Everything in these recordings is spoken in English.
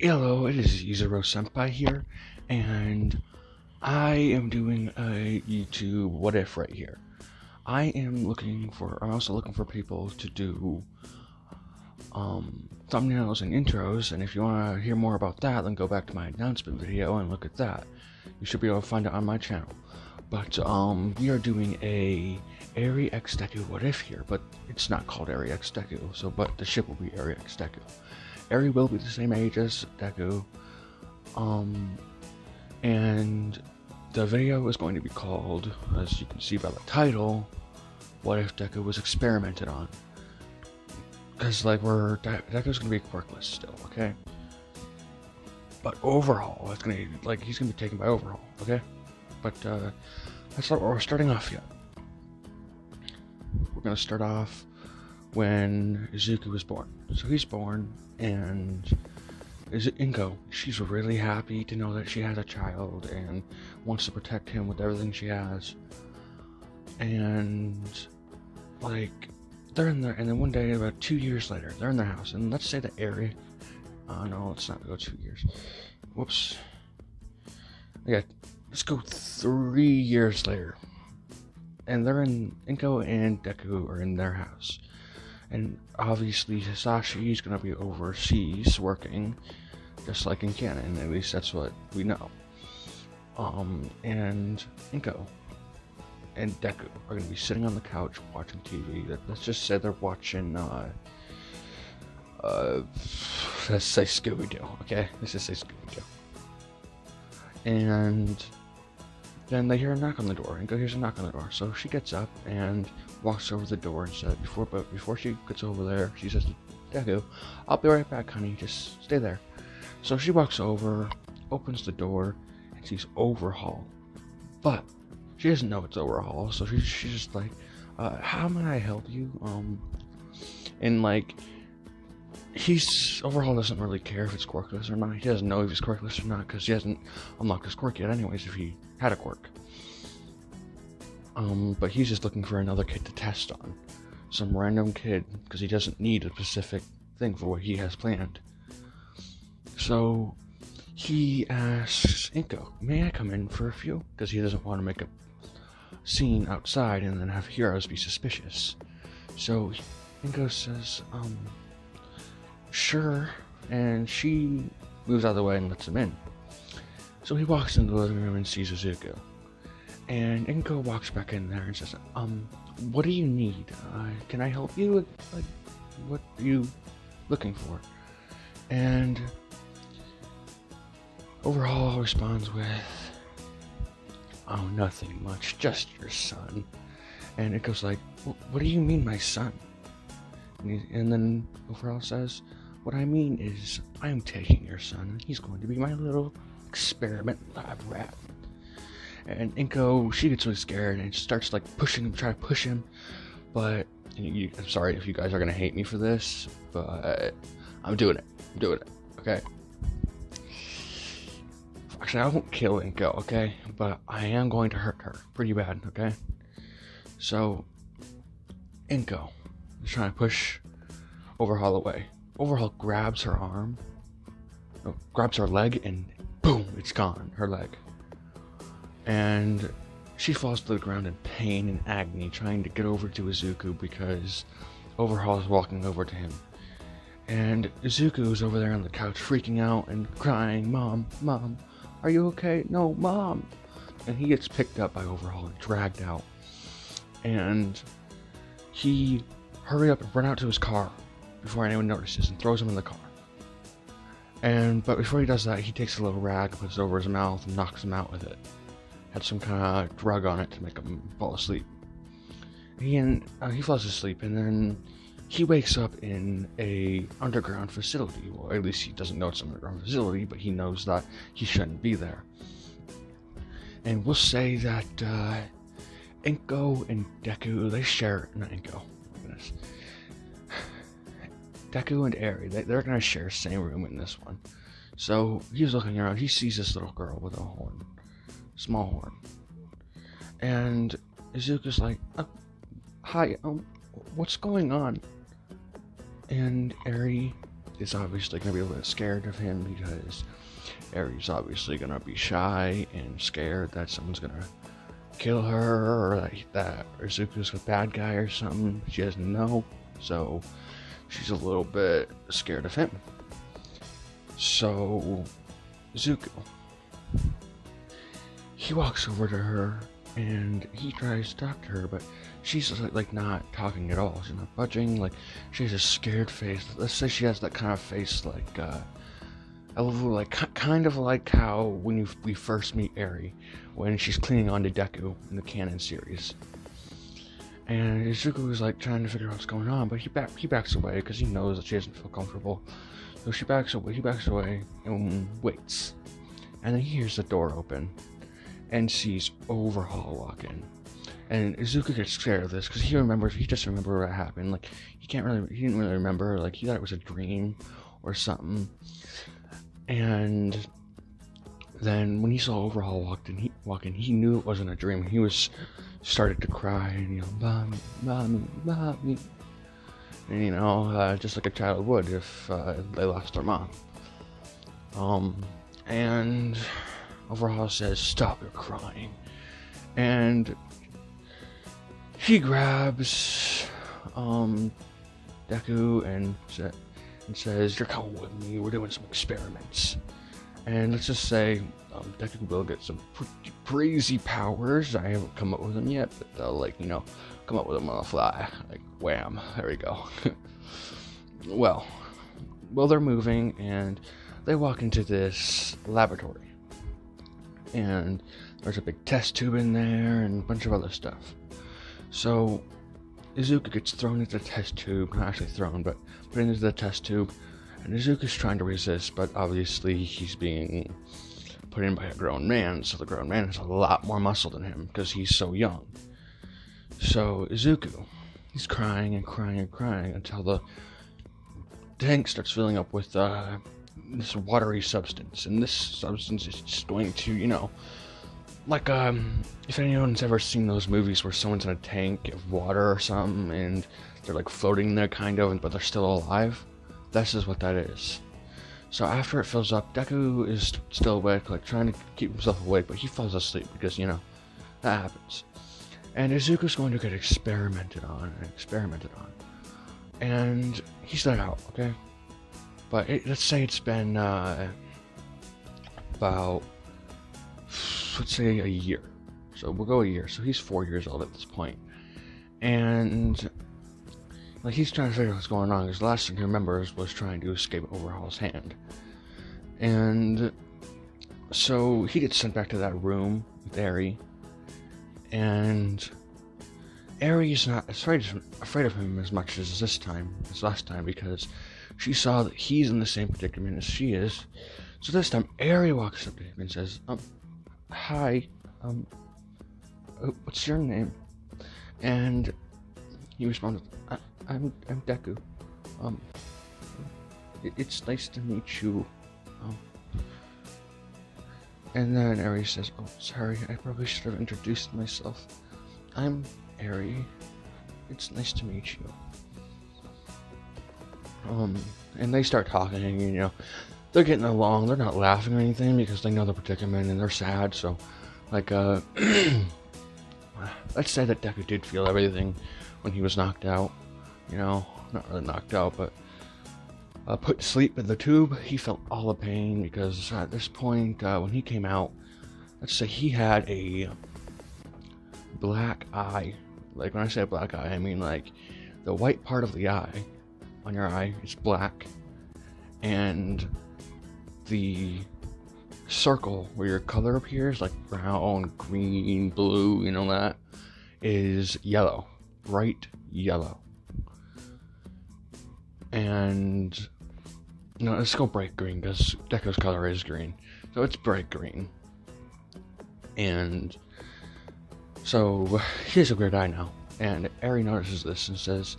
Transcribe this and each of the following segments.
Hello, it is Izuru Senpai here, and I am doing a YouTube what if right here. I'm also looking for people to do thumbnails and intros, and if you want to hear more about that, then go back to my announcement video and look at that. You should be able to find it on my channel. But we are doing a Eri x Deku what if here, but it's not called Eri x Deku, but the ship will be Eri x Deku. Eri will be the same age as Deku, and the video is going to be called, as you can see by the title, What If Deku Was Experimented On? Because, Deku's gonna be quirkless still, okay? But Overhaul, he's gonna be taken by Overhaul, okay? But, that's not where we're starting off yet. We're gonna start off when Izuku was born. So he's born, and Inko, she's really happy to know that she has a child and wants to protect him with everything she has. And they're in there, and then one day, about 2 years later, they're in their house, and let's say that Eri, no, let's not go 2 years. Whoops. Okay, let's go 3 years later. And Inko and Deku are in their house. And obviously Sashi's gonna be overseas working, just like in canon, at least that's what we know. And Inko and Deku are gonna be sitting on the couch watching TV. Let's just say they're watching, let's say Scooby-Doo, okay? Let's just say Scooby-Doo. And then they hear a knock on the door. Inko hears a knock on the door, so she gets up and walks over the door and says, before she gets over there, she says to Deku, "I'll be right back, honey, just stay there." So she walks over, opens the door, and sees Overhaul. But she doesn't know it's Overhaul, so she's just like, how may I help you? And Overhaul doesn't really care if it's quirkless or not. He doesn't know if he's quirkless or not, because he hasn't unlocked his quirk yet anyways, if he had a quirk. But he's just looking for another kid to test on. Some random kid, because he doesn't need a specific thing for what he has planned. So he asks Inko, "May I come in for a few?" Because he doesn't want to make a scene outside and then have heroes be suspicious. So Inko says, "Sure," and she moves out of the way and lets him in. So he walks into the living room and sees Izuku. And Inko walks back in there and says, "What do you need? Can I help you? What are you looking for?" And Overhaul responds with, "Oh, nothing much, just your son." And Inko's like, "What do you mean, my son?" And then Overhaul says, "What I mean is, I'm taking your son, and he's going to be my little experiment lab rat." And Inko, she gets really scared and starts pushing him, trying to push him. But I'm sorry if you guys are gonna hate me for this, but I'm doing it. Okay. Actually, I won't kill Inko, okay? But I am going to hurt her pretty bad, okay? So Inko is trying to push Overhaul away. Overhaul grabs her arm, grabs her leg, and boom, it's gone, her leg. And she falls to the ground in pain and agony, trying to get over to Izuku because Overhaul is walking over to him. And Izuku is over there on the couch freaking out and crying, "Mom, are you okay? No, Mom!" And he gets picked up by Overhaul and dragged out. And he hurry up and run out to his car before anyone notices and throws him in the car. But before he does that, he takes a little rag, puts it over his mouth, and knocks him out with it. Had some kind of drug on it to make him fall asleep. He falls asleep, and then he wakes up in a underground facility. Well, at least he doesn't know it's an underground facility, but he knows that he shouldn't be there. And we'll say that Inko and Deku, they share, not Inko, goodness. Deku and Eri, they're gonna share the same room in this one. So he's looking around, he sees this little girl with a horn. Small horn. And Izuku's like, "Hi, what's going on?" And Eri is obviously gonna be a little bit scared of him because Eri's obviously gonna be shy and scared that someone's gonna kill her, or that Izuku's a bad guy or something. She doesn't know, so she's a little bit scared of him. So Izuku, he walks over to her and he tries to talk to her, but she's like not talking at all. She's not budging. Like, she has a scared face. Let's say she has that kind of face, like a little like kind of like how when we first meet Eri, when she's clinging on to Deku in the canon series. And Izuku is like trying to figure out what's going on, but he backs away because he knows that she doesn't feel comfortable. So he backs away and waits. And then he hears the door open and sees Overhaul walk in. And Izuku gets scared of this because he just remembered what happened. Like, he didn't really remember. Like, he thought it was a dream or something. And then when he saw Overhaul walk in, he knew it wasn't a dream. He started to cry and yell, "Mommy, mommy, mommy!" And just like a child would if they lost their mom. And Overhaul says, "Stop your crying," and he grabs Deku and says, "You're coming with me. We're doing some experiments." And let's just say Deku will get some pretty crazy powers. I haven't come up with them yet, but they'll come up with them on the fly. Like, wham! There we go. Well, they're moving and they walk into this laboratory, and there's a big test tube in there and a bunch of other stuff. So Izuku gets thrown into the test tube, not actually thrown, but put into the test tube, and Izuku's trying to resist, but obviously he's being put in by a grown man, so the grown man has a lot more muscle than him because he's so young. So Izuku, he's crying and crying and crying until the tank starts filling up with this watery substance, and this substance is just going to, like, if anyone's ever seen those movies where someone's in a tank of water or something, and they're like floating there kind of, but they're still alive, this is what that is. So after it fills up, Deku is still awake, like trying to keep himself awake, but he falls asleep because, that happens. And Izuku's going to get experimented on, and he's let out, okay? But let's say it's been about, let's say, a year. So we'll go a year. So he's 4 years old at this point. And like, he's trying to figure out what's going on, because the last thing he remembers was trying to escape Overhaul's hand. And so he gets sent back to that room with Eri. And Eri is not afraid of him as much as last time, because she saw that he's in the same predicament as she is. So this time, Eri walks up to him and says, "Hi, what's your name?" And he responded, I'm Deku. It's nice to meet you." And then Eri says, "Oh, sorry, I probably should have introduced myself. I'm Eri. It's nice to meet you." And they start talking, and they're getting along. They're not laughing or anything because they know the predicament and they're sad. So, like, let's say that Deku did feel everything when he was knocked out. Not really knocked out, but put to sleep in the tube. He felt all the pain because at this point, when he came out, let's say he had a black eye. Like, when I say black eye, I mean like the white part of the eye on your eye is black, and the circle where your color appears, like brown, green, blue, that is yellow, bright yellow. And let's go bright green because Deku's color is green, so it's bright green. And so he has a weird eye now, and Eri notices this and says,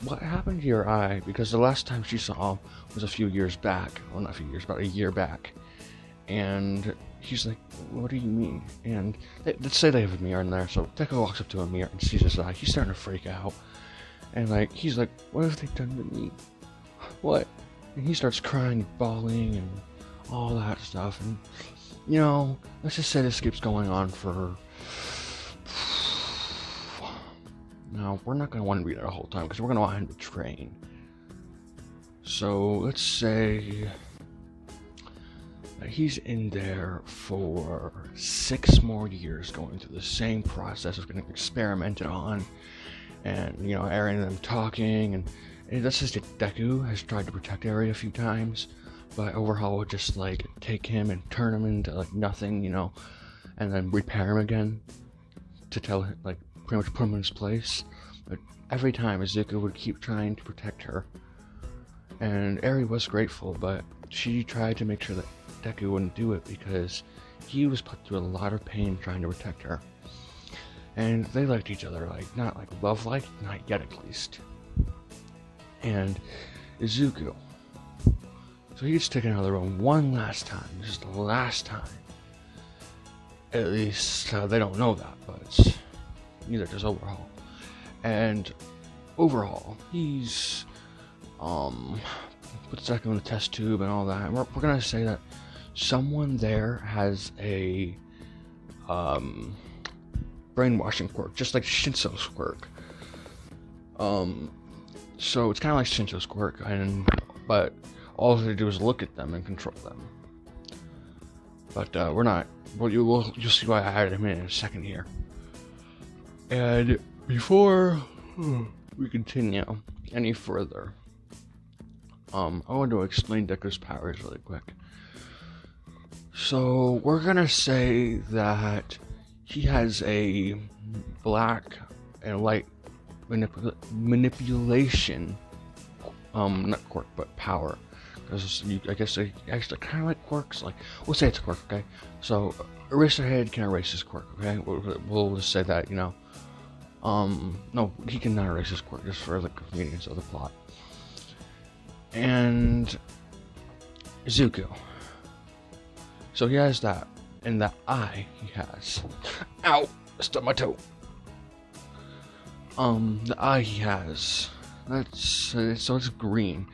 "What happened to your eye?" Because the last time she saw him was a few years back. Well, not a few years, about a year back. And he's like, "What do you mean?" And let's say they have a mirror in there. So Deku walks up to a mirror and sees his eye. He's starting to freak out. And he's like, "What have they done to me? What?" And he starts crying, bawling, and all that stuff. And, you know, let's just say this keeps going on for... Now, we're not going to want to be there the whole time, because we're going to want him to train. So, let's say that he's in there for 6 more years, going through the same process of getting experimented on. And, you know, Eri and them talking, and that's just that Deku has tried to protect Eri a few times, but Overhaul would just, like, take him and turn him into, like, nothing, you know, and then repair him again to tell him, like, pretty much put him in his place. But every time Izuku would keep trying to protect her, and Eri was grateful, but she tried to make sure that Deku wouldn't do it because he was put through a lot of pain trying to protect her. And they liked each other, like, not like love-like, not yet at least. And Izuku, so he gets taken out of the room one last time, just the last time. At least they don't know that, but neither does Overhaul. And Overhaul, he's puts Deku in the test tube and all that. And we're gonna say that someone there has a brainwashing quirk, just like Shinso's quirk. So it's kind of like Shinso's quirk, but all they do is look at them and control them. But we're not. Well, you'll see why I added him in a second here. And before we continue any further, I want to explain Deku's powers really quick. So we're gonna say that he has a black and light manipulation, not quirk, but power. Because I guess they actually kind of like quirks. Like, we'll say it's a quirk, okay? So Eraserhead can erase his quirk, okay? We'll just say that, you know. No, he cannot erase his quirk just for the convenience of the plot. And Izuku. So he has that, and the eye he has. Ow! Stuck my toe. The eye he has. So it's green.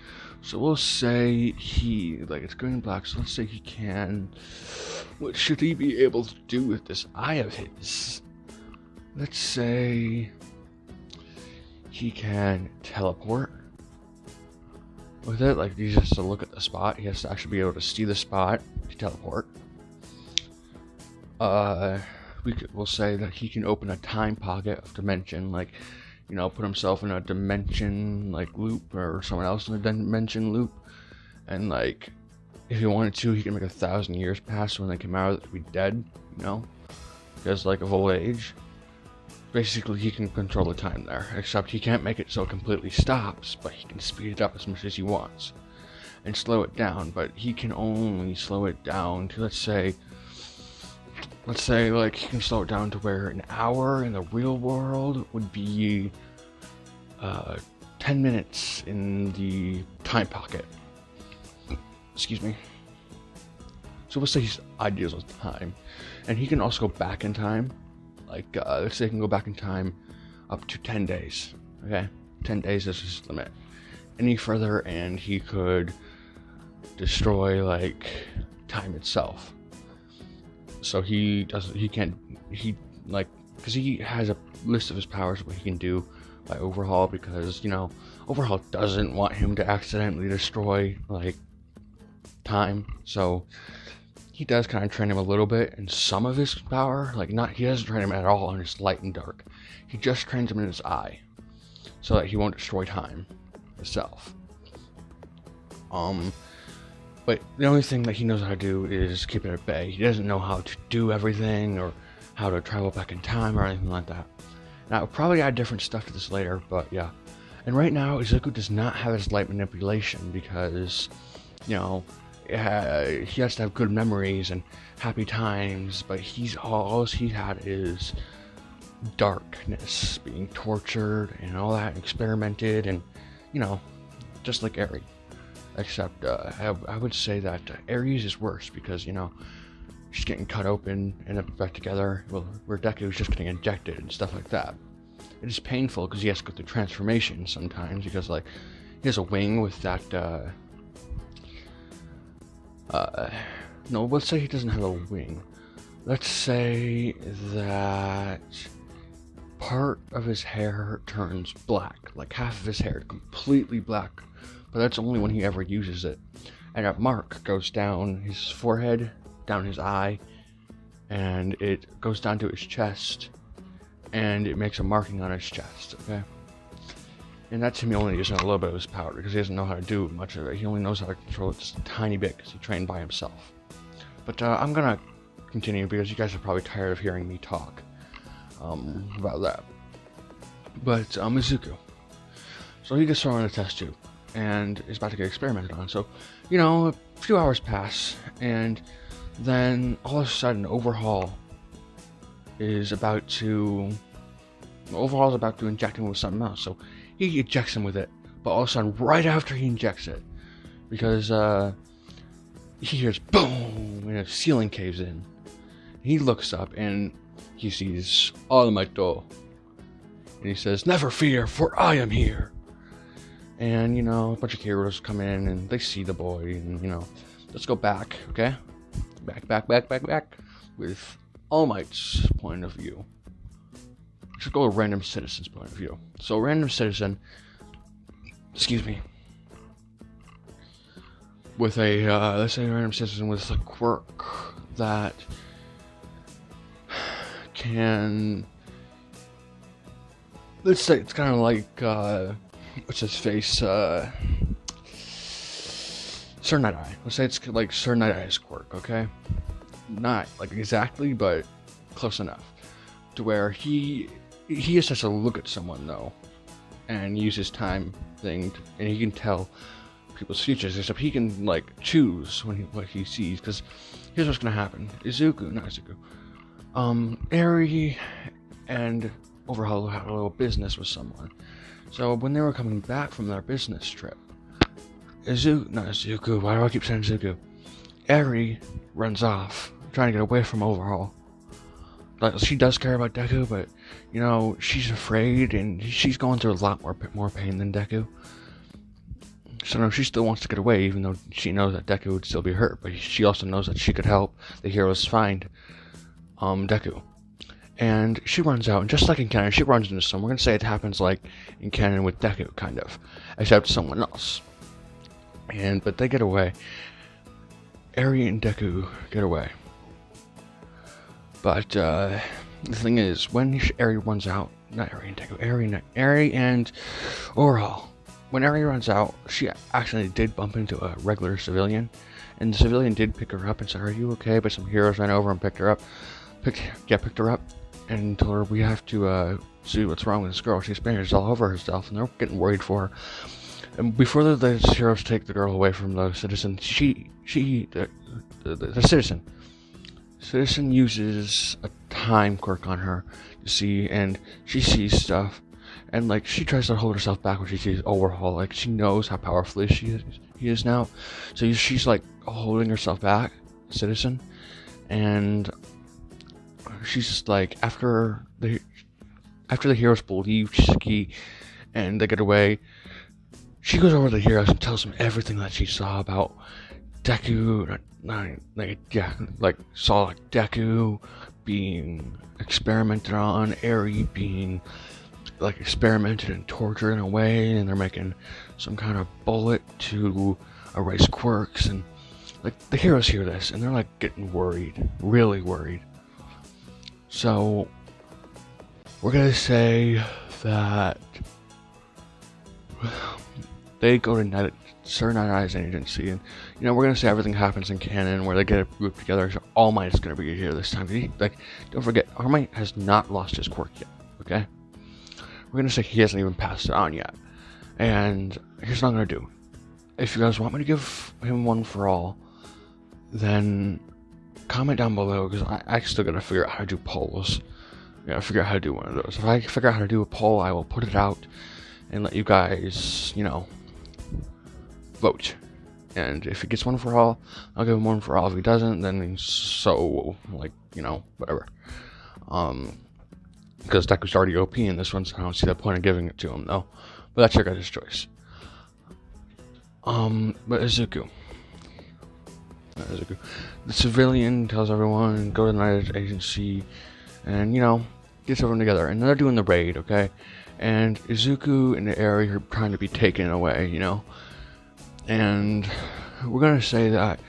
So we'll say it's green and black. So let's say he can. What should he be able to do with this eye of his? Let's say he can teleport with it. Like, he has to look at the spot. He has to actually be able to see the spot to teleport. We'll say that he can open a time pocket of dimension, like, you know, put himself in a dimension, like, loop, or someone else in a dimension loop, and, like, if he wanted to, he can make 1,000 years pass when they come out, they'd be dead, you know, because, like, of old age. Basically, he can control the time there, except he can't make it so it completely stops, but he can speed it up as much as he wants, and slow it down, but he can only slow it down to, let's say, like, he can slow it down to where an hour in the real world would be 10 minutes in the time pocket. Excuse me. So let's say he's ideal with time, and he can also go back in time. Like, let's say he can go back in time up to 10 days. Okay, 10 days is his limit. Any further, and he could destroy, like, time itself. So because he has a list of his powers of what he can do by Overhaul, because, you know, Overhaul doesn't want him to accidentally destroy, like, time. So he does kind of train him a little bit in some of his power. Like, he doesn't train him at all in his light and dark. He just trains him in his eye, so that he won't destroy time itself. But the only thing that he knows how to do is keep it at bay. He doesn't know how to do everything, or how to travel back in time, or anything like that. Now, I'll probably add different stuff to this later, but yeah. And right now, Izuku does not have his light manipulation, because, you know, he has to have good memories and happy times, but all he had is darkness, being tortured and all that, experimented, and, you know, just like Eri. Except, I would say that Eri's is worse, because, you know, she's getting cut open and then put back together, where Deku's just getting injected and stuff like that. It is painful, because he has to go through transformation sometimes, because, like, he has a wing with that, No, let's say he doesn't have a wing. Let's say that part of his hair turns black, like half of his hair completely black, but that's only when he ever uses it. And a mark goes down his forehead, down his eye, and it goes down to his chest, and it makes a marking on his chest, okay? And that's him only using a little bit of his power, because he doesn't know how to do much of it. He only knows how to control it just a tiny bit, because he trained by himself. But I'm gonna continue, because you guys are probably tired of hearing me talk about that. But Izuku. So he gets thrown in a test tube, and is about to get experimented on. So, you know, a few hours pass, and then all of a sudden Overhaul is about to inject him with something else. So he ejects him with it, but all of a sudden, right after he injects it, because he hears boom, and a ceiling caves in. He looks up and he sees All Might, and he says, "Never fear, for I am here." And, you know, a bunch of heroes come in and they see the boy, and, you know, let's go back, okay? Back with All Might's point of view. Let's go with Random Citizen's point of view. So, Random Citizen, with a, let's say Random Citizen with a quirk that can, let's say it's kind of like, what's his face, Sir Night-Eye. Let's say it's like Sir Night-Eye's quirk, okay? Not like exactly, but close enough. To where he just has to look at someone, though, and use his time thing, and he can tell people's futures, except he can, like, choose what he sees, because here's what's gonna happen. Eri and Overhaul had a little business with someone. So when they were coming back from their business trip, why do I keep saying Izuku? Eri runs off, trying to get away from Overhaul. Like, she does care about Deku, but, you know, she's afraid, and she's going through a lot more pain than Deku. So, no, she still wants to get away, even though she knows that Deku would still be hurt, but she also knows that she could help the heroes find Deku. And she runs out, and just like in canon, she runs into someone. We're going to say it happens like in canon with Deku, kind of, except someone else. But they get away. Eri and Deku get away. But the thing is, when Eri runs out, not Eri and Deku, Eri and Overhaul. When Eri runs out, she actually did bump into a regular civilian, and the civilian did pick her up and said, "Are you okay?" But some heroes ran over and picked her up, and told her, "We have to see what's wrong with this girl. She's bandaged all over herself," and they're getting worried for her. And before the heroes take the girl away from the citizen, the citizen uses a time quirk on her to see, and she sees stuff, and like she tries to hold herself back when she sees Overhaul. Like, she knows how powerful he is now, so she's like holding herself back, citizen, and she's just like, after the heroes leave Shiki and they get away, she goes over to the heroes and tells them everything that she saw about Deku, saw like Deku being experimented on, Eri being like experimented and tortured in a way, and they're making some kind of bullet to erase quirks, and like the heroes hear this and they're like getting worried, really worried. So we're gonna say that they go to Sir Night-Eye's agency, and you know, we're gonna say everything happens in canon where they get a group together. So All Might is gonna be here this time. Don't forget, All Might has not lost his quirk yet. Okay, we're gonna say he hasn't even passed it on yet. And here's what I'm gonna do. If you guys want me to give him one for all, then comment down below, because I still gotta figure out how to do polls. I gotta figure out how to do one of those. If I figure out how to do a poll, I will put it out and let you guys, you know, vote. And if he gets one for all, I'll give him one for all. If he doesn't, then so, like, you know, whatever. Because Deku's already OP in this one, so I don't see the point of giving it to him, though. But that's your guys' choice. But Izuku. Izuku. The civilian tells everyone, go to the night agency, and, you know, gets everyone together. And they're doing the raid, okay? And Izuku and Eri are trying to be taken away, you know? And we're going to say that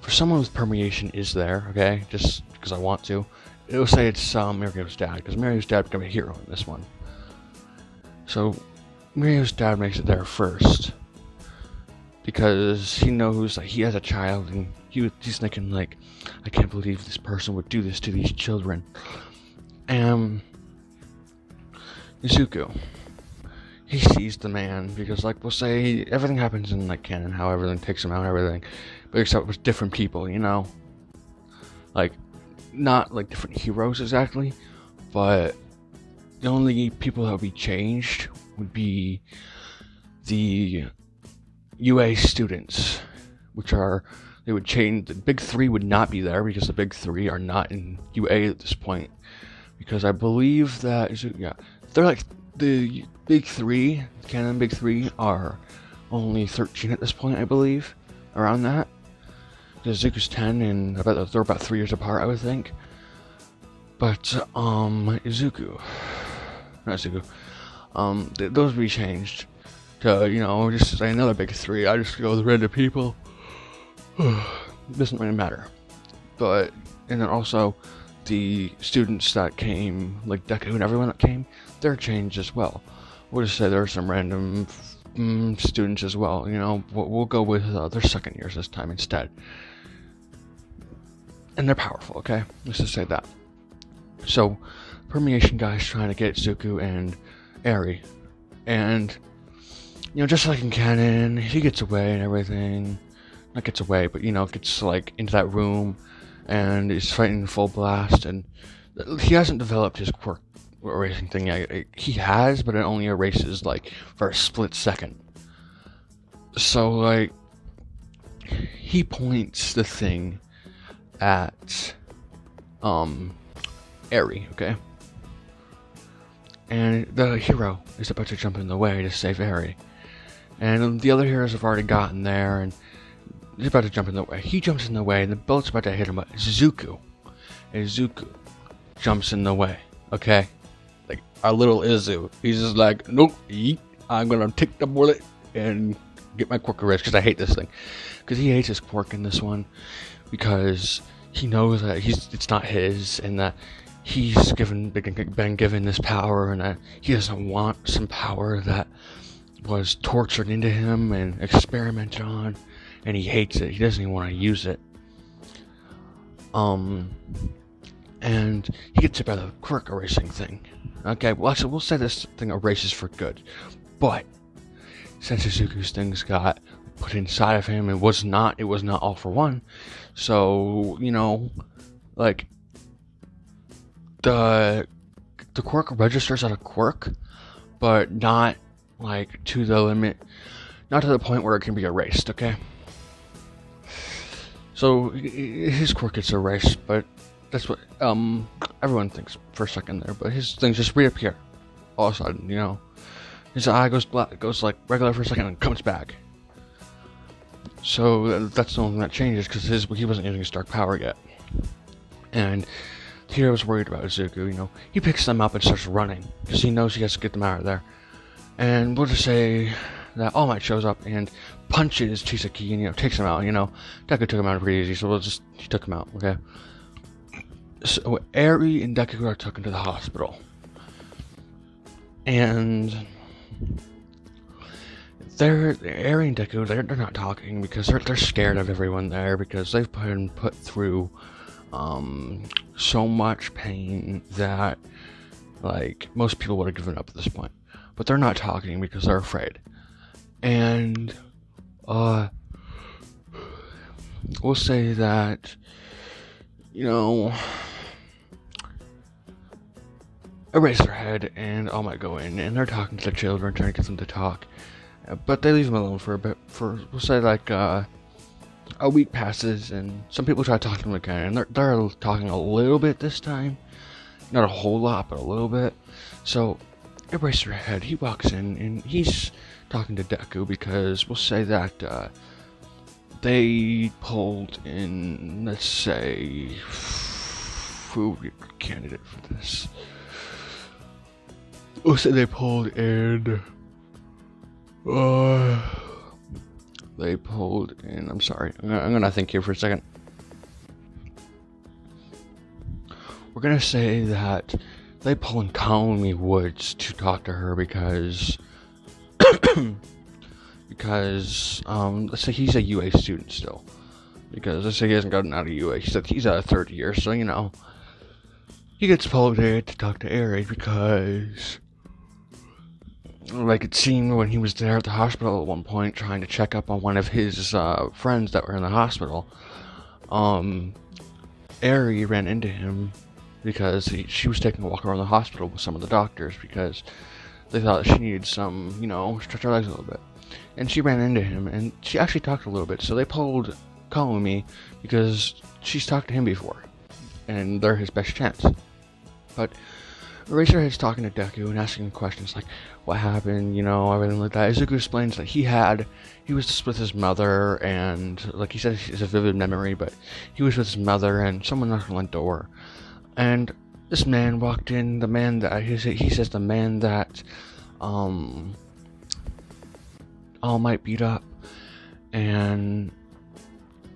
for someone with permeation is there, okay? Just because I want to. It'll say it's Mario's dad, because Mario's dad became a hero in this one. So, Mario's dad makes it there first. Because he knows that he has a child, and he's thinking, like, I can't believe this person would do this to these children. And Izuku, he sees the man, because, like, we'll say everything happens in, like, canon, how everything takes him out and everything, but except with different people, you know? Like, not, like, different heroes exactly, but the only people that would be changed would be the UA students, which are, they would change, the big three would not be there, because the big three are not in UA at this point, because I believe that, yeah, they're like, the big three, canon big three, are only 13 at this point, I believe, around that. Because Izuku's 10, and I bet they're about 3 years apart, I would think. But, Izuku, not Izuku, those would be changed to, you know, just say another big three. I just go with random people. Doesn't really matter. But, and then also, the students that came, like Deku and everyone that came, they're changed as well. We'll just say there are some random students as well, you know. We'll go with their second years this time instead. And they're powerful, okay? Let's just say that. So, permeation guy's trying to get Izuku and Eri. And, you know, just like in canon, he gets away and everything. Not gets away, but, you know, gets, like, into that room. And he's fighting full blast. And he hasn't developed his quirk erasing thing yet. He has, but it only erases, like, for a split second. So, like, he points the thing at, Eri, okay? And the hero is about to jump in the way to save Eri. And the other heroes have already gotten there, and he's about to jump in the way. He jumps in the way, and the bullet's about to hit him, but Izuku jumps in the way, okay? Like, our little Izu, he's just like, nope, I'm gonna take the bullet and get my quirk erased, because I hate this thing. Because he hates his quirk in this one, because he knows that it's not his, and that he's been given this power, and that he doesn't want some power that was tortured into him and experimented on, and he hates it. He doesn't even want to use it. And he gets hit by the quirk erasing thing. Okay, well, actually, we'll say this thing erases for good, but since Izuku's things got put inside of him, it was not all for one. So, you know, like, the quirk registers as a quirk, but not, like, to the limit, not to the point where it can be erased, okay? So, his quirk gets erased, but that's what, everyone thinks for a second there, but his things just reappear all of a sudden, you know? His eye goes black, goes, like, regular for a second and comes back. So that's the only thing that changes, because he wasn't using his dark power yet. And the hero's worried about Izuku, you know. He picks them up and starts running, because he knows he has to get them out of there. And we'll just say that All Might shows up and punches Chisaki and, you know, takes him out, you know. Deku took him out pretty easy, so he took him out, okay? So Eri and Deku are taken to the hospital. And Eri and Deku, they're not talking, because they're scared of everyone there, because they've been put through so much pain that, like, most people would have given up at this point. But they're not talking because they're afraid. And we'll say that, you know, Eraserhead and All Might go in, and they're talking to the children, trying to get them to talk. But they leave them alone for a bit, we'll say, like, a week passes, and some people try to talk to them again, and they're talking a little bit this time. Not a whole lot, but a little bit. So, Eraserhead, he walks in, and he's talking to Deku, because we'll say that, they pulled in, let's say, who would be a candidate for this? Let's say they pulled in, I'm sorry, I'm gonna think here for a second. We're gonna say that they pull in Colony Woods to talk to her because let's say he's a UA student still. Because let's say he hasn't gotten out of UA. He's a third year, so you know he gets pulled in to talk to Eri because, like, it seemed when he was there at the hospital at one point trying to check up on one of his friends that were in the hospital, Eri ran into him because she was taking a walk around the hospital with some of the doctors because they thought she needed some, you know, stretch her legs a little bit. And she ran into him, and she actually talked a little bit, so they pulled Kalumi because she's talked to him before, and they're his best chance. But Eraserhead's talking to Deku and asking him questions like, what happened, you know, everything like that. Izuku explains that he was with his mother, and, like he said, it's a vivid memory, but he was with his mother, and someone knocked on the door. And this man walked in, the man that, he says the man that, All Might beat up, and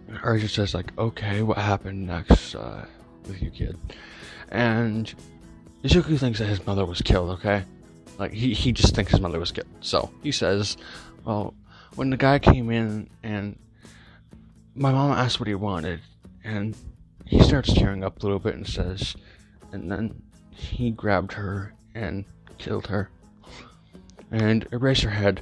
Eraser says, like, okay, what happened next, with you, kid? And Izuku thinks that his mother was killed, okay? Like, he just thinks his mother was killed. So, he says, well, when the guy came in, and my mom asked what he wanted, and he starts tearing up a little bit and says, and then he grabbed her and killed her. And Eraserhead,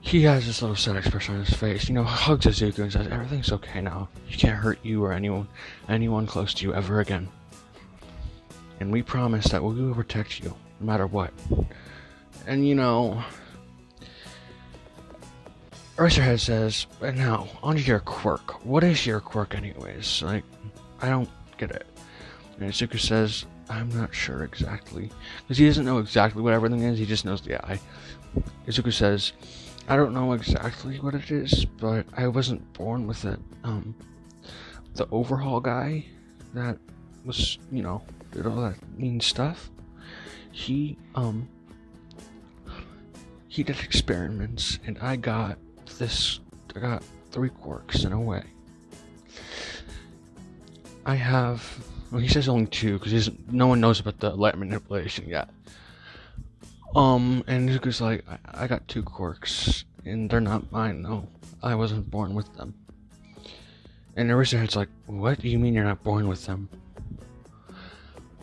he has this little sad expression on his face, you know, hugs Izuku and says, everything's okay now. You can't hurt you or anyone close to you ever again. And we promise that we will protect you, no matter what. And, you know, Eraserhead says, and now, on to your quirk. What is your quirk anyways? Like, I don't get it. And Izuku says, I'm not sure exactly. Because he doesn't know exactly what everything is, he just knows the eye. Izuku says, I don't know exactly what it is, but I wasn't born with it. The Overhaul guy that was, you know, did all that mean stuff, he did experiments, and I got 3 quirks in a way. I have, well, he says only 2, because no one knows about the light manipulation yet. And Izuku's like, I got 2 quirks, and they're not mine, though. I wasn't born with them. And Eraserhead's like, what do you mean you're not born with them?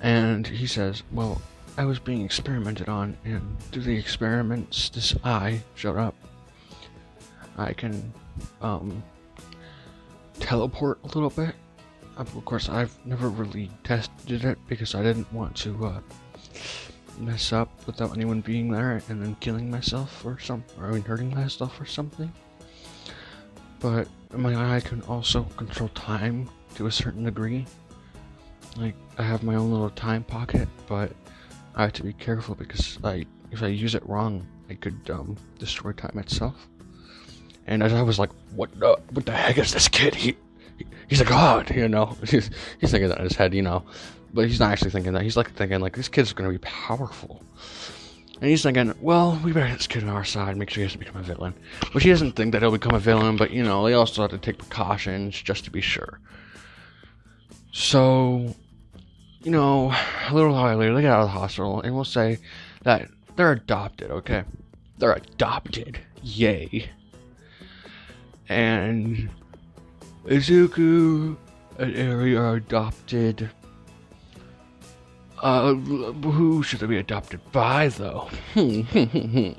And he says, well, I was being experimented on, and through the experiments, this eye showed up. I can, teleport a little bit. Of course, I've never really tested it, because I didn't want to, mess up without anyone being there and then killing myself or hurting myself or something. But my eye can also control time to a certain degree. Like, I have my own little time pocket, but I have to be careful because if I use it wrong, I could destroy time itself. And as I was like, what the heck is this kid? He's a god, you know. He's thinking that in his head, you know. But he's not actually thinking that. He's like thinking, like, this kid's gonna be powerful. And he's thinking, well, we better get this kid on our side, make sure he doesn't become a villain. Which he doesn't think that he'll become a villain, but, you know, they also have to take precautions just to be sure. So, you know, a little while later, they get out of the hospital, and we'll say that they're adopted, okay? They're adopted. Yay. And Izuku and Eri are adopted. Who should they be adopted by, though? You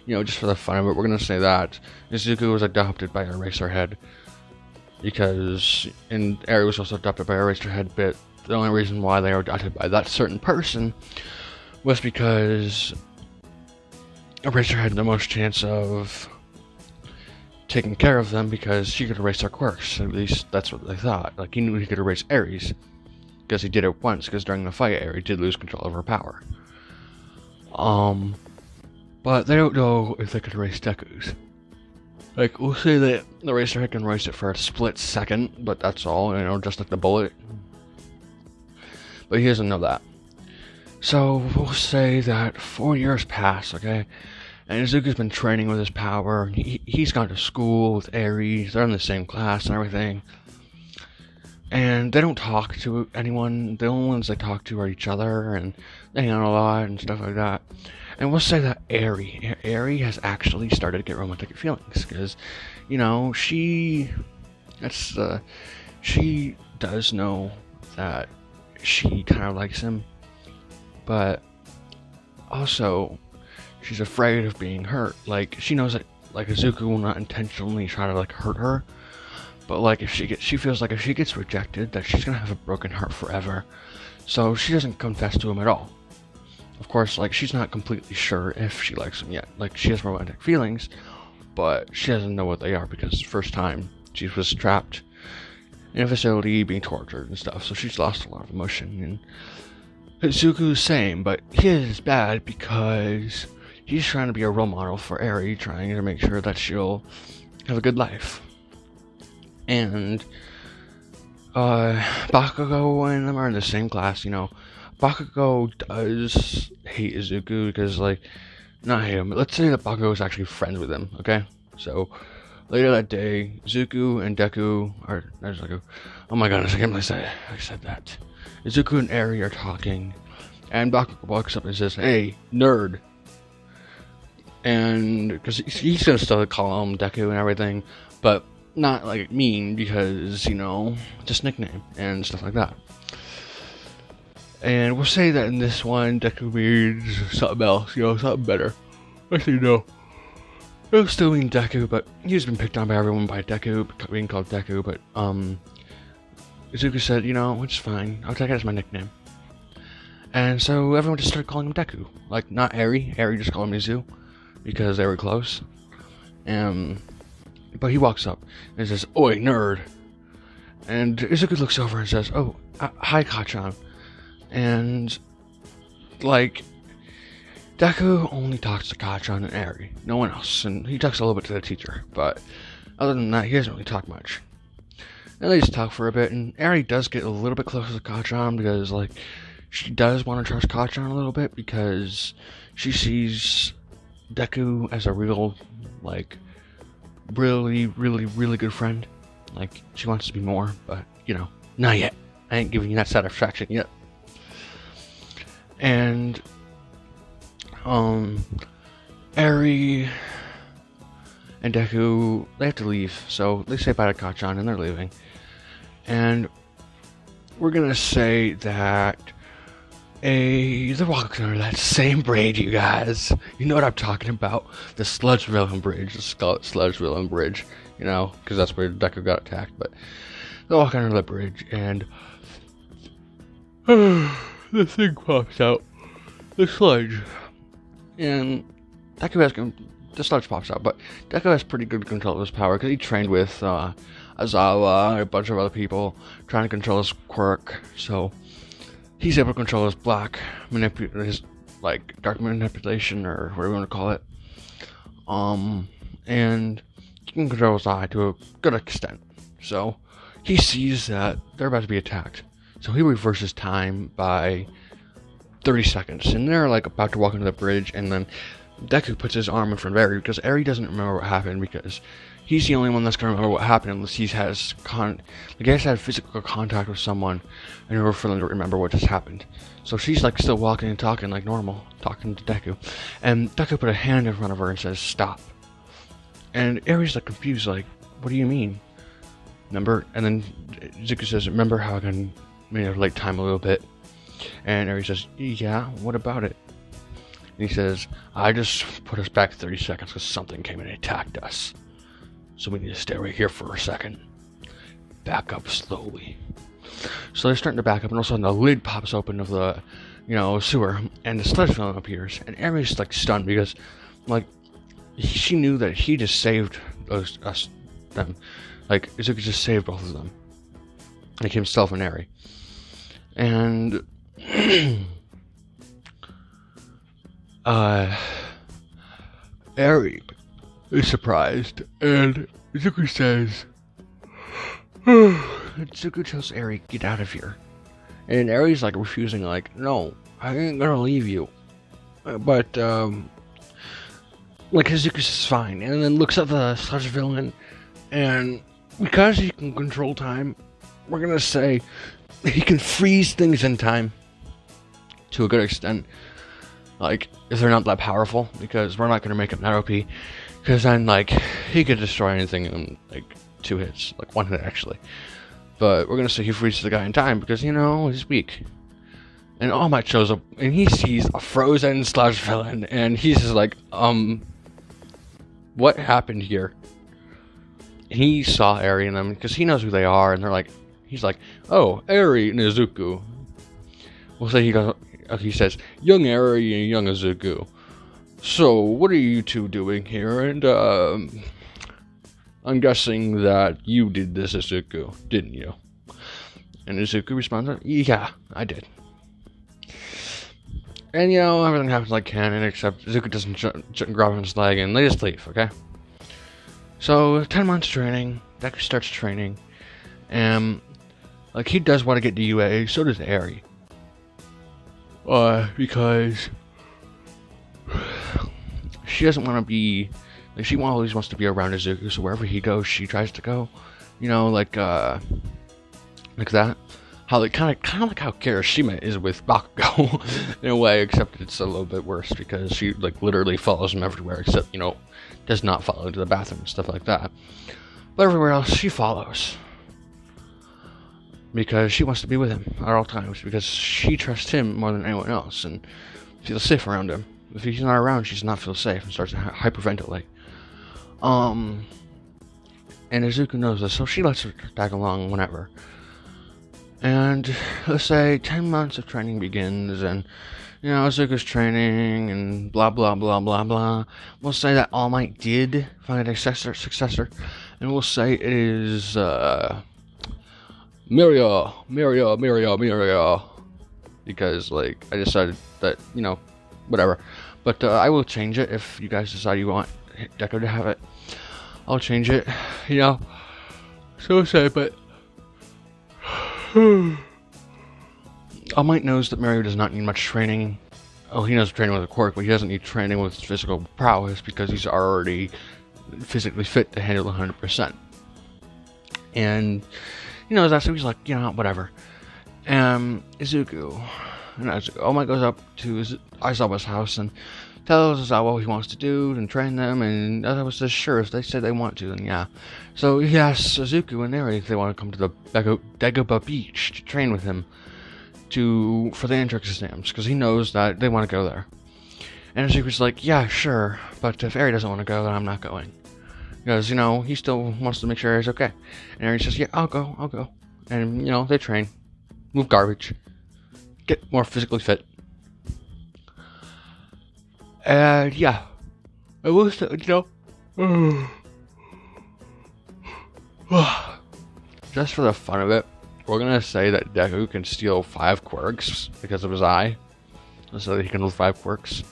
know, just for the fun of it, we're gonna say that Izuku was adopted by Eraserhead, and Eri was also adopted by Eraserhead, but the only reason why they were adopted by that certain person was because Eraserhead had the most chance of taking care of them because she could erase their quirks. At least that's what they thought. Like, he knew he could erase Eri's, because he did it once, because during the fight, Eri did lose control of her power. But they don't know if they could erase Deku's. Like, we'll say that the racer can race it for a split second, but that's all, you know, just like the bullet. But he doesn't know that. So, we'll say that 4 years pass, okay? And Izuku's been training with his power. He's gone to school with Eri. They're in the same class and everything. And they don't talk to anyone. The only ones they talk to are each other, and they hang out a lot and stuff like that. And we'll say that Eri has actually started to get romantic feelings, because, you know, she does know that she kind of likes him, but also she's afraid of being hurt. Like, she knows that, like, Izuku will not intentionally try to, like, hurt her, but, like, she feels like if she gets rejected, that she's gonna have a broken heart forever. So she doesn't confess to him at all. Of course, like, she's not completely sure if she likes him yet. Like, she has romantic feelings, but she doesn't know what they are, because first time she was trapped in a facility being tortured and stuff, so she's lost a lot of emotion. And Izuku's same, but his is bad because he's trying to be a role model for Eri, trying to make sure that she'll have a good life. And Bakugo and them are in the same class, you know. Bakugo does hate Izuku because, like, not hate him, but let's say that Bakugo is actually friends with him, okay? So, later that day, Izuku and Deku are, oh my goodness, I can't believe I said that. Izuku and Eri are talking, and Bakugo walks up and says, "Hey, nerd." And, because he's gonna still call him Deku and everything, but not, like, mean, because, you know, just nickname and stuff like that. And we'll say that in this one, Deku means something else, you know, something better. Actually, no. It'll still mean Deku, but he's been picked on by everyone by Deku, being called Deku, but, Izuku said, you know, it's fine, I'll take it as my nickname. And so everyone just started calling him Deku. Like, not Eri just called him Izu, because they were close. But he walks up and says, "Oi, nerd." And Izuku looks over and says, "Oh, hi, Kachan." And, like, Deku only talks to Kachan and Eri, no one else. And he talks a little bit to the teacher, but other than that, he doesn't really talk much. And they just talk for a bit, and Eri does get a little bit closer to Kachan because, like, she does want to trust Kachan a little bit because she sees Deku as a real, like, really, really, really good friend. Like, she wants to be more, but, you know, not yet. I ain't giving you that satisfaction yet. And, Eri and Deku, they have to leave, so they say bye to Kachan and they're leaving. And we're gonna say that they're walking under that same bridge, you guys. You know what I'm talking about. The Sludge Villain Bridge, the Sludge Villain Bridge, you know, because that's where Deku got attacked. But they're walking under the bridge, and the thing pops out, the sludge, and Deku has the sludge pops out, but Deku has pretty good control of his power because he trained with Aizawa and a bunch of other people trying to control his quirk, so he's able to control his his, like, dark manipulation, or whatever you want to call it. And he can control his eye to a good extent. So he sees that they're about to be attacked. So he reverses time by 30 seconds. And they're, like, about to walk into the bridge, and then Deku puts his arm in front of Eri, because Eri doesn't remember what happened, because he's the only one that's going to remember what happened unless he has had physical contact with someone in order for them to remember what just happened. So she's, like, still walking and talking like normal, talking to Deku. And Deku put a hand in front of her and says, "Stop." And Eri's, like, confused, like, "What do you mean? Remember?" And then Izuku says, "Remember how I can manipulate time a little bit?" And Eri says, "Yeah, what about it?" And he says, "I just put us back 30 seconds because something came and attacked us. So we need to stay right here for a second. Back up slowly." So they're starting to back up, and all of a sudden the lid pops open of the, sewer, and the sludge villain appears. And Eri's, like, stunned because, like, she knew that he just saved them. Like, Izuku just saved both of them. Like, himself and Eri. And Eri is surprised, and Izuku says, Izuku tells Eri, get out of here. And Eri's like refusing, like, no, I ain't gonna leave you. But, like, Izuku says fine, and then looks at the sludge villain, and because he can control time, we're gonna say he can freeze things in time to a good extent. Like, if they're not that powerful, because we're not gonna make him that OP, because then, like, he could destroy anything in, like, 2 hits, like 1 hit actually. But we're gonna say he freezes the guy in time because, you know, he's weak. And All Might shows up and he sees a frozen sludge villain, and he's just like, what happened here? He saw Eri and them because he knows who they are, and they're like, he's like, oh, Eri and Izuku. We'll say he says, young Eri and young Izuku. So, what are you two doing here? And, I'm guessing that you did this, Izuku, didn't you? And Izuku responds, yeah, I did. And, you know, everything happens like canon, except Izuku doesn't grab his leg, and they just leave, okay? So, 10 months training, Deku starts training, and, like, he does want to get to UA, so does Eri. Because she doesn't want to be, like, she always wants to be around Izuku, so wherever he goes, she tries to go. You know, like that. How, like, kind of like how Kirishima is with Bakugo, in a way, except it's a little bit worse, because she, like, literally follows him everywhere, except, you know, does not follow into the bathroom and stuff like that. But everywhere else, she follows. Because she wants to be with him at all times, because she trusts him more than anyone else, and feels safe around him. If he's not around, she does not feel safe, and starts to hyperventilate. And Izuku knows this, so she lets her tag along whenever. And let's say 10 months of training begins, and, you know, Izuku's training, and blah blah blah blah blah. We'll say that All Might did find a successor, and we'll say it is, Miria. Because, like, I decided that, you know, whatever. But, I will change it if you guys decide you want Deku to have it. I'll change it, you know. So say, but All Might knows that Mario does not need much training. Oh, he knows training with a quirk, but he doesn't need training with physical prowess because he's already physically fit to handle 100%. And, you know, that's so he's like, you know, whatever. Izuku. All Might goes up to Aizawa's house and tells Aizawa what he wants to do and train them, and Aizawa says sure, if they say they want to, then yeah. So he asks Izuku and Eri if they want to come to the Dagobah Beach to train with him for the entrance exams, because he knows that they want to go there. And Izuku's like, yeah, sure, but if Eri doesn't want to go, then I'm not going. Because, you know, he still wants to make sure Eri's okay. And Eri says, yeah, I'll go. And, you know, they train, move garbage, get more physically fit. And yeah, I will say, you know, just for the fun of it, we're gonna say that Deku can steal 5 quirks because of his eye, so that he can hold 5 quirks.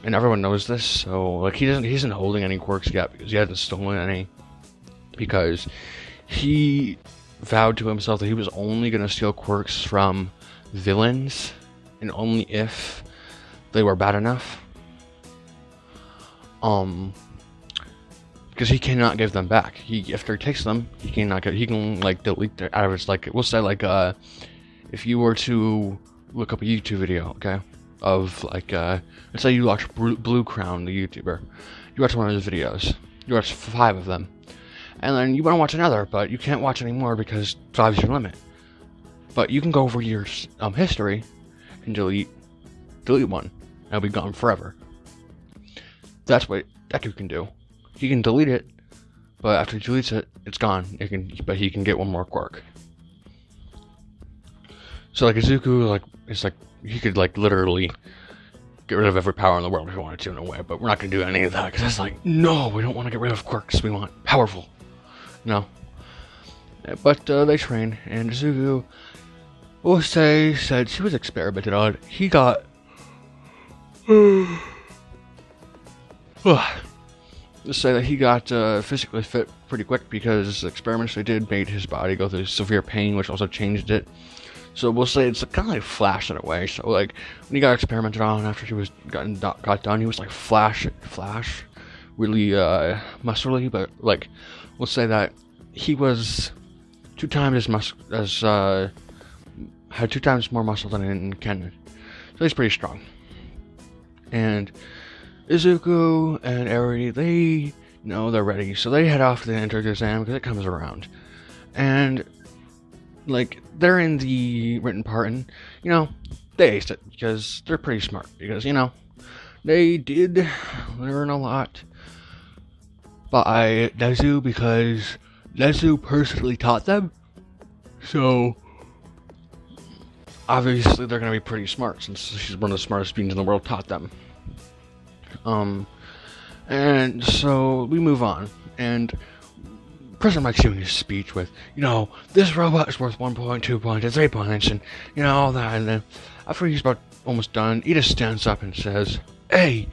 And everyone knows this, so like he isn't holding any quirks yet because he hasn't stolen any. Because he vowed to himself that he was only gonna steal quirks from villains, and only if they were bad enough. Because he cannot give them back. If he takes them, he can like delete their out of his, like, we'll say, like, if you were to look up a YouTube video, okay, of, like, let's say you watch Blue Crown, the YouTuber, you watch one of his videos, you watch 5 of them, and then you want to watch another, but you can't watch anymore because 5 is your limit. But you can go over your history and delete one. It'll be gone forever. That's what Deku can do. He can delete it, but after he deletes it, it's gone. But he can get one more quirk. So, like, Izuku, like, it's like he could, like, literally get rid of every power in the world if he wanted to, in a way. But we're not gonna do any of that because it's like, no, we don't want to get rid of quirks. We want powerful. No. But they train, and Izuku, we'll say, said she was experimented on. He got let's say that he got physically fit pretty quick because the experiments they did made his body go through severe pain, which also changed it. So we'll say it's kind of like Flash in a way. So like when he got experimented on after he was got done, he was like Flash, really muscly. But like we'll say that he was 2 times had 2 times more muscle than in Ken. So he's pretty strong. And Izuku and Eri, they know they're ready, so they head off to the entrance exam because it comes around. And like they're in the written part, and they aced it because they're pretty smart. Because they did learn a lot by Nezu because Nezu personally taught them. So obviously they're gonna be pretty smart since she's one of the smartest beings in the world. Taught them. And so we move on, and President Mike's giving his speech with, this robot is worth 1 point, 2 points, and 3 points, and, all that, and then after he's about almost done, he just stands up and says, hey,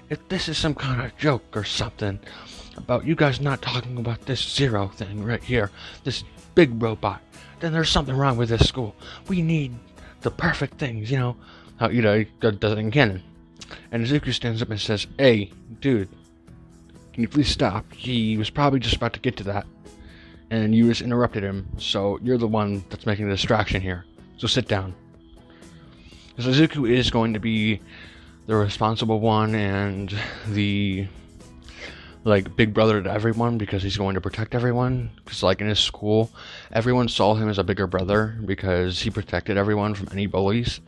if this is some kind of joke or something about you guys not talking about this Zero thing right here, this big robot, then there's something wrong with this school. We need the perfect things, how, he does it in canon. And Izuku stands up and says, hey, dude, can you please stop? He was probably just about to get to that, and you just interrupted him, so you're the one that's making the distraction here. So sit down. So Izuku is going to be the responsible one and the big brother to everyone because he's going to protect everyone. Because in his school, everyone saw him as a bigger brother because he protected everyone from any bullies.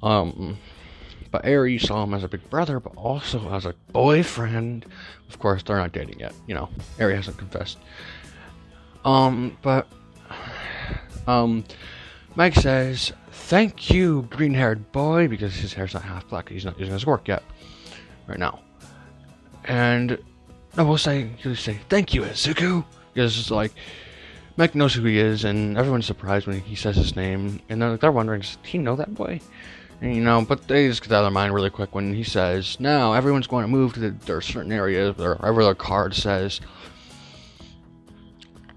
But Eri saw him as a big brother, but also as a boyfriend. Of course, they're not dating yet. Eri hasn't confessed. But Mike says, thank you, green-haired boy, because his hair's not half black. He's not using his work yet, right now. And he'll say, thank you, Izuku, because it's Mike knows who he is, and everyone's surprised when he says his name, and they're wondering, does he know that boy? And, but they just get out of their mind really quick when he says, now everyone's going to move to there are certain areas where wherever the card says.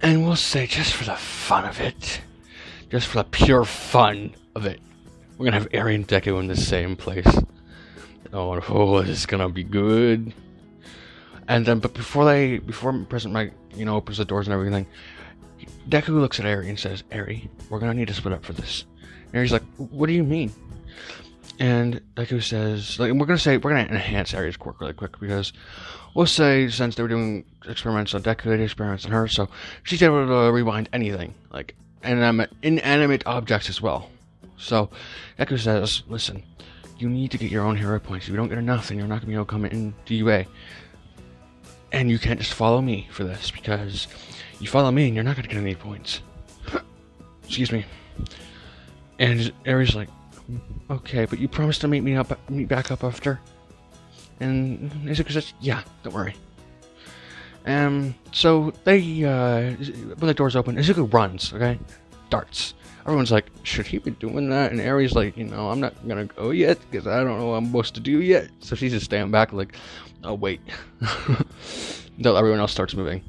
And we'll say, just for the fun of it, just for the pure fun of it, we're going to have Eri and Deku in the same place. Oh, this is going to be good. And then, but before President Mike, opens the doors and everything, Deku looks at Eri and says, Eri, we're going to need to split up for this. And Eri's like, what do you mean? And Deku says, we're going to enhance Eri's quirk really quick because we'll say since they were doing experiments on Deku, they did experiments on her, so she's able to rewind anything, inanimate objects as well. So Deku says, listen, you need to get your own hero points. If you don't get enough, then you're not going to be able to come into UA. And you can't just follow me for this because you follow me and you're not going to get any points. Excuse me. And Eri's like, okay, but you promised to meet back up after. And Izuku says, yeah, don't worry. So they, when the doors open, Izuku runs, okay? Darts. Everyone's like, should he be doing that? And Eri's like, I'm not gonna go yet, because I don't know what I'm supposed to do yet. So she's just standing back like, oh, wait. Until everyone else starts moving.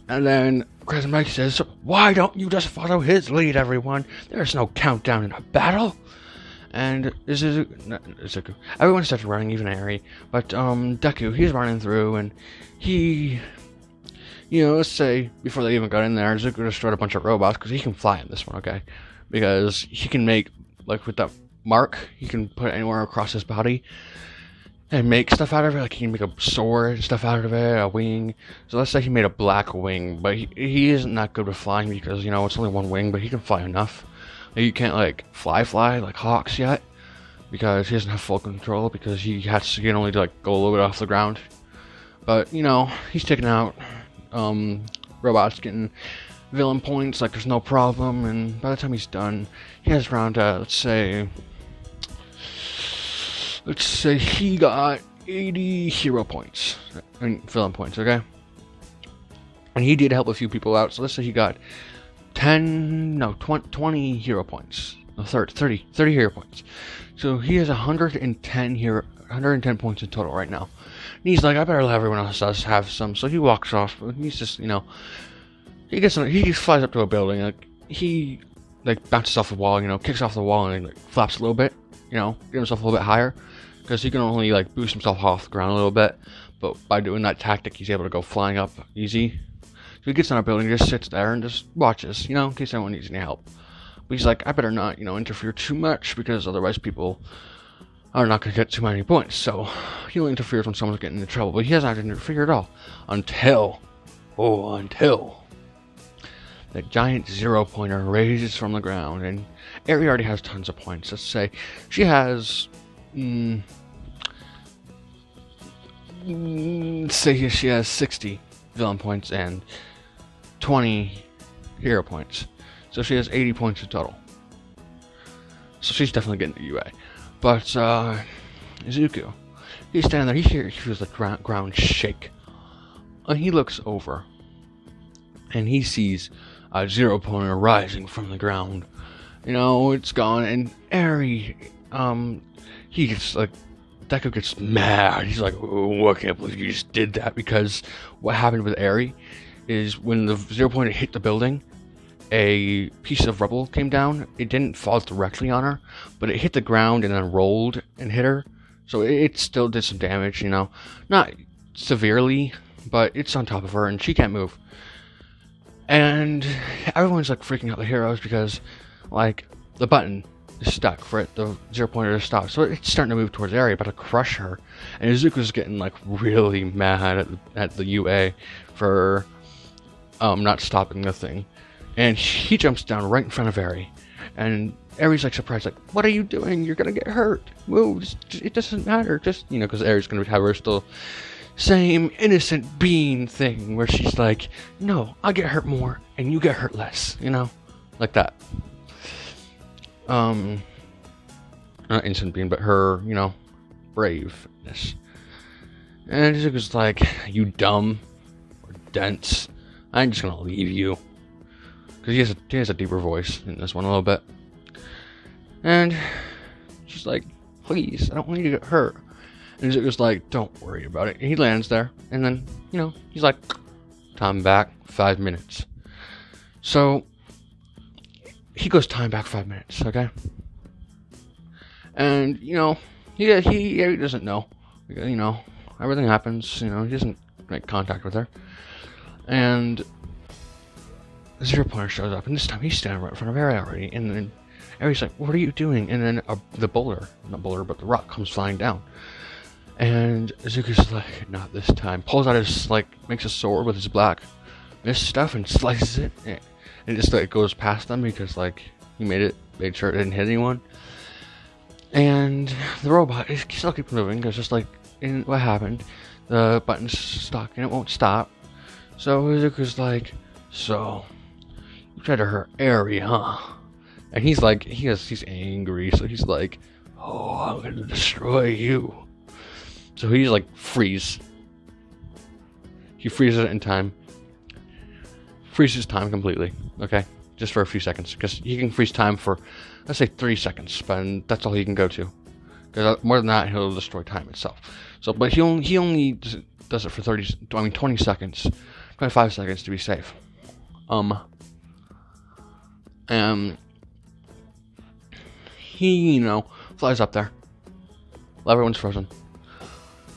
And then President Mike says, why don't you just follow his lead, everyone? There's no countdown in a battle. And Izuku, everyone starts running, even Eri. But Deku, he's running through, and he, let's say before they even got in there, Izuku destroyed a bunch of robots because he can fly in this one, okay? Because he can make, with that mark, he can put it anywhere across his body and make stuff out of it. He can make a sword and stuff out of it, a wing. So let's say he made a black wing, but he isn't that good with flying because it's only one wing, but he can fly enough. You can't fly like Hawks yet because he doesn't have full control because he can only go a little bit off the ground. But he's taking out robots, getting villain points like there's no problem, and by the time he's done, he has around let's say he got 80 hero points, villain points, okay? And he did help a few people out, so let's say he got 20 hero points. No, 30 hero points. So he has 110 points in total right now. And he's like, I better let everyone else have some. So he walks off, but he's just, he just flies up to a building. Like, he, bounces off the wall, kicks off the wall and, flaps a little bit, get himself a little bit higher. Because he can only, boost himself off the ground a little bit. But by doing that tactic, he's able to go flying up easy. So he gets on a building, just sits there and just watches, in case anyone needs any help. But he's like, I better not, interfere too much, because otherwise people are not going to get too many points. So he'll interfere when someone's getting into trouble. But he hasn't interfered at all. Until the giant 0-pointer raises from the ground. And Eri already has tons of points. Let's say she has... say she has 60 villain points and 20 hero points. So she has 80 points in total. So she's definitely getting the UA. But Izuku, he's standing there. He feels the ground shake. And he looks over. And he sees a 0-pointer rising from the ground. It's gone. And Eri, he gets Deku gets mad. He's like, oh, I can't believe you just did that. Because what happened with Eri is when the 0-pointer hit the building, a piece of rubble came down. It didn't fall directly on her, but it hit the ground and then rolled and hit her. So it still did some damage, Not severely, but it's on top of her and she can't move. And everyone's freaking out the heroes because the button is stuck for it, the 0-pointer to stop. So it's starting to move towards Eri, about to crush her. And Izuku's getting really mad at the UA for not stopping the thing. And he jumps down right in front of Eri. And Eri's surprised, what are you doing? You're gonna get hurt. Move. It doesn't matter. Just, because Eri's gonna have her still same innocent being thing where she's like, no, I get hurt more and you get hurt less, like that. Not innocent being, but her, braveness. And Izuku's like, you dumb or dense, I'm just gonna leave you. Because he has a deeper voice in this one a little bit. And she's like, please, I don't want you to get hurt. And Izuku's like, don't worry about it. And he lands there. And then, he's like, time back 5 minutes. So, he goes time back 5 minutes, okay? And, he doesn't know. Everything happens, he doesn't make contact with her. And the 0-pointer shows up, and this time he's standing right in front of Eri already. And then Eri's like, what are you doing? And then the the rock comes flying down. And Izuku's like, not this time. Pulls out his, makes a sword with his black mist stuff and slices it. And just, goes past them because, he made sure it didn't hit anyone. And the robot still keeps moving because just in what happened, the button's stuck and it won't stop. So Izuku's like, so you tried to hurt Eri, huh? And he's he's angry, so he's like, oh, I'm gonna destroy you. So he's freeze. He freezes it in time. Freezes time completely, okay? Just for a few seconds, because he can freeze time for, let's say 3 seconds, but that's all he can go to. Because more than that, he'll destroy time itself. So, but he only does it for 20 seconds, 25 seconds to be safe. He, flies up there. Everyone's frozen.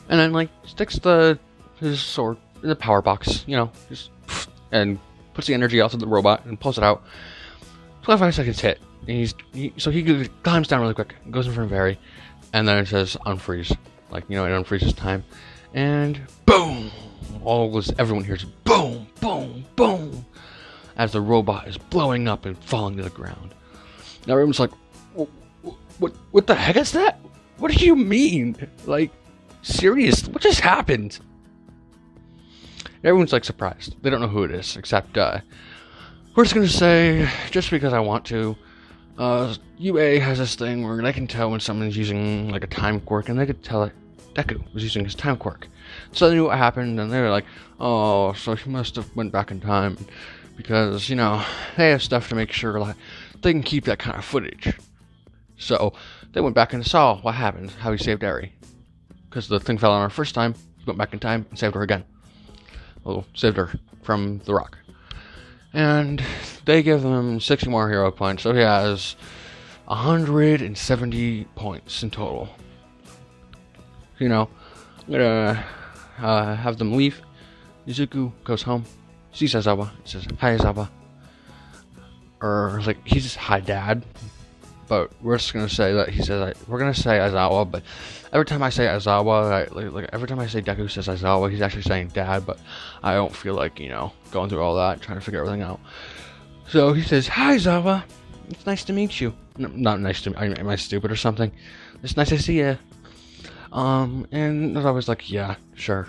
And then, sticks his sword in the power box, and puts the energy out to the robot and pulls it out. 25 seconds hit. And so he climbs down really quick, goes in front of Eri, and then it says unfreeze. It unfreezes time. And boom! Everyone hears boom, boom, boom! As the robot is blowing up and falling to the ground. Now everyone's like, what the heck is that? What do you mean? Serious? What just happened? Everyone's surprised. They don't know who it is, except we're just gonna say, just because I want to, UA has this thing where they can tell when someone's using a time quirk, and they could tell Deku was using his time quirk. So they knew what happened, and they were like, oh, so he must have went back in time because they have stuff to make sure they can keep that kind of footage. So they went back and saw what happened, how he saved Eri. Because the thing fell on her first time, he went back in time and saved her again. Well, saved her from the rock. And they give him 60 more hero points, so he has 170 points in total. You know, I'm gonna have them leave. Izuku goes home, sees Aizawa, says, "Hi, Aizawa." Or, like, he says, "Hi, Dad." But we're just gonna say that he says, we're gonna say Aizawa, but every time I say Aizawa, like every time I say Deku says Aizawa, he's actually saying Dad, but I don't feel like, you know, going through all that, trying to figure everything out. So he says, "Hi, Aizawa. It's nice to meet you." No, not nice to meet. Am I stupid or something? It's nice to see you. And I was like, "Yeah, sure."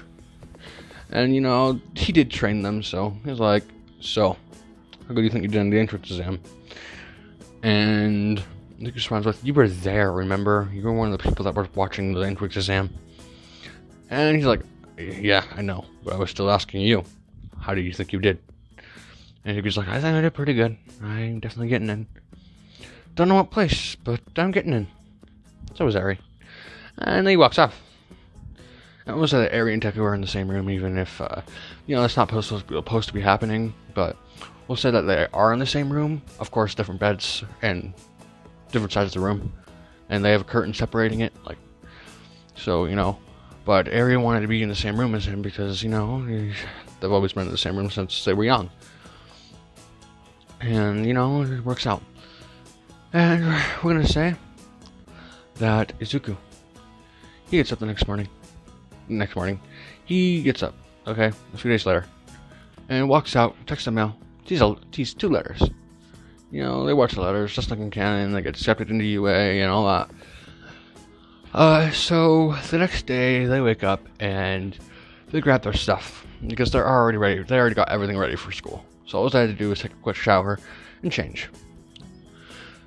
And, you know, he did train them, so he was like, "So, how good do you think you did in the entrance exam?" And Nick responds with, "You were there, remember? You were one of the people that were watching the entrance exam." And he's like, "Yeah, I know, but I was still asking you. How do you think you did?" And he was like, "I think I did pretty good. I'm definitely getting in. Don't know what place, but I'm getting in." So was Eri. And then he walks off. And it was that Eri and Deku are in the same room, even if, you know, that's not supposed to be happening, but we'll say that they are in the same room. Of course, different beds and different sides of the room, and they have a curtain separating it, like, so, you know. But Eri wanted to be in the same room as him because, you know, they've always been in the same room since they were young, and, you know, it works out. And we're gonna say that Izuku, he gets up the next morning. He gets up, okay, a few days later, and walks out, checks the mail, sees 2 letters. You know, they watch the letters, just like in canon, they get accepted into UA and all that. So the next day, they wake up and they grab their stuff, because they're already ready, they already got everything ready for school. So all they had to do was take a quick shower and change.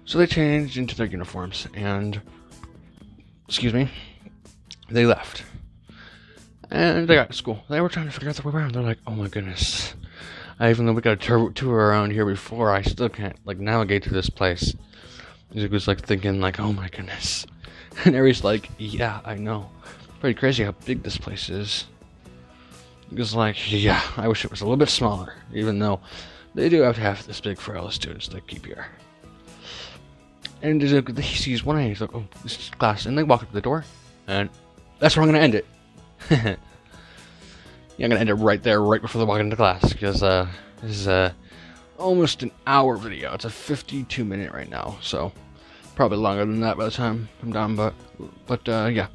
So they changed into their uniforms, and, they left. And they got to school. They were trying to figure out their way around. They're like, "Oh my goodness. Even though we got a tour around here before, I still can't, like, navigate to this place." Music was, like, thinking, like, "Oh my goodness." And Eri's like, "Yeah, I know. Pretty crazy how big this place is." He was like, "Yeah, I wish it was a little bit smaller, even though they do have to have this big for all the students they keep here." And he sees one, and he's like, "Oh, this is class." And they walk up to the door, and that's where I'm going to end it. Yeah, I'm gonna end it right there, right before they walk into class, because this is almost an hour video. It's a 52-minute right now, so probably longer than that by the time I'm done. But yeah,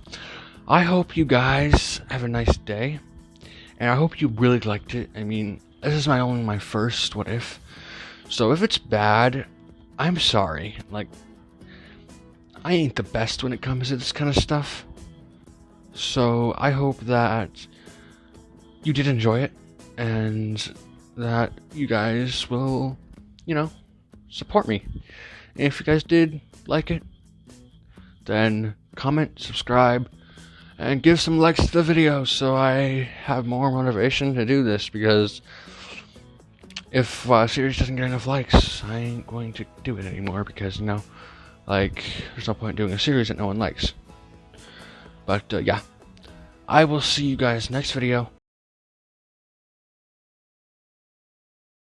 I hope you guys have a nice day, and I hope you really liked it. I mean, this is only my first What If, so if it's bad, I'm sorry. Like, I ain't the best when it comes to this kind of stuff. So I hope that you did enjoy it, and that you guys will, you know, support me. And if you guys did like it, then comment, subscribe, and give some likes to the video so I have more motivation to do this, because if a series doesn't get enough likes, I ain't going to do it anymore, because, you know, like, there's no point doing a series that no one likes. But, yeah, I will see you guys next video.